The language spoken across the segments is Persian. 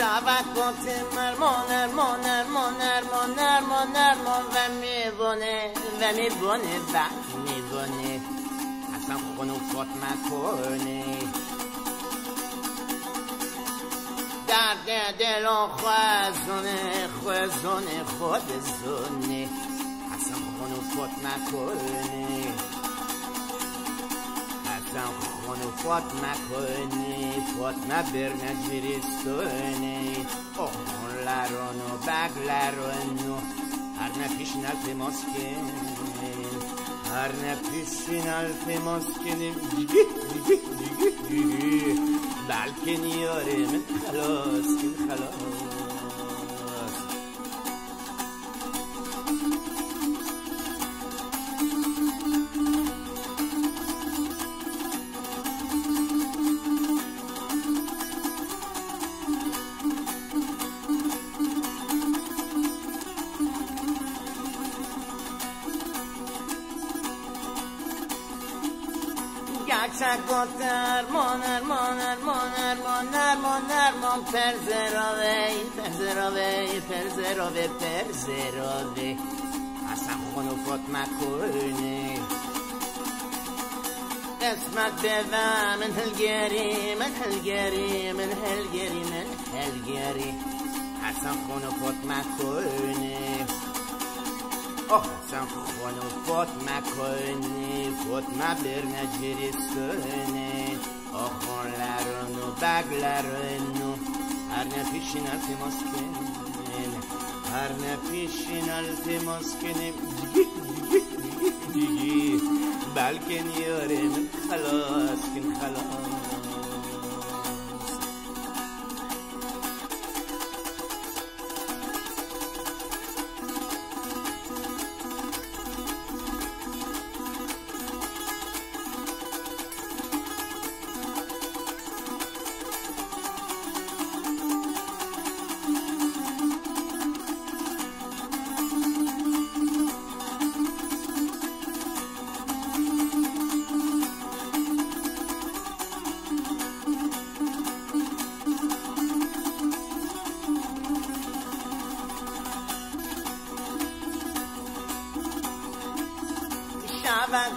شود گفته مرمان ارمان ارمان ارمان ارمان ارمان و میبونه و میبونه و میبونه اصلا خونو فاطمه کنه درد دلو خوزونه خوزونه خود زونه اصلا خونو فاطمه کنه اصلا خونو فاطمه کنه فاطمه برنجریستونه اخونلرونو بگلرونو هر نپیشن الف ماسکن هر نپیشن الف ماسکن بلکه نیاره من خلاص کن خلاص گفت ارمان ارمان ارمان ارمان ارمان ارمان پرزراوی پرزراوی پرزراوی پرزراوی اصلا خونو فاطمه کنه قسمت بوه من هلگری من هلگری من هلگری من هلگری اصلا خونو فاطمه کنه اصلا خونو فاطمه کنه فاطمه برنجریستونه آخونلرونو بگلرونو هر نپیشین الف ماسکن هر نپیشین الف ماسکن بلکه نیاره من خلاص کن خلاص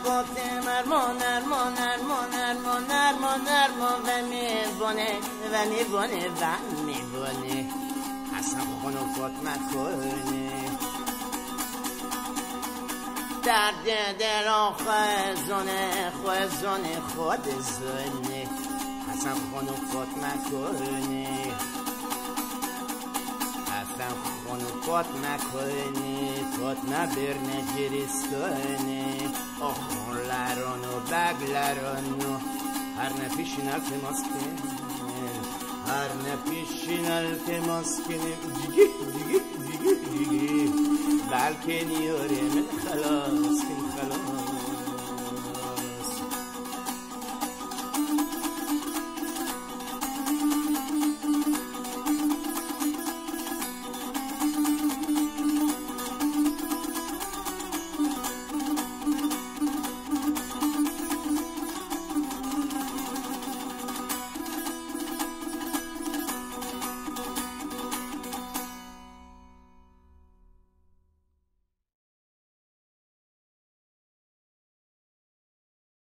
گفتم ارمان ارمان ارمان ارمان ارمان ارمان و میبونه و میبونه و میبونه اصلا خونو فاطمه کنه درد دلو خوزونه خوزونه خود زونه اصلا خونو فاطمه کنه اصلا خونو فاطمه کنه فاطمه برنجریستونه آخونلرونو بگلرونو هر نپیشین الف ماسکن هر نپیشین الف ماسکن دیگه دیگه دیگه دیگه بلکه نیاره من خلاص کن خلاص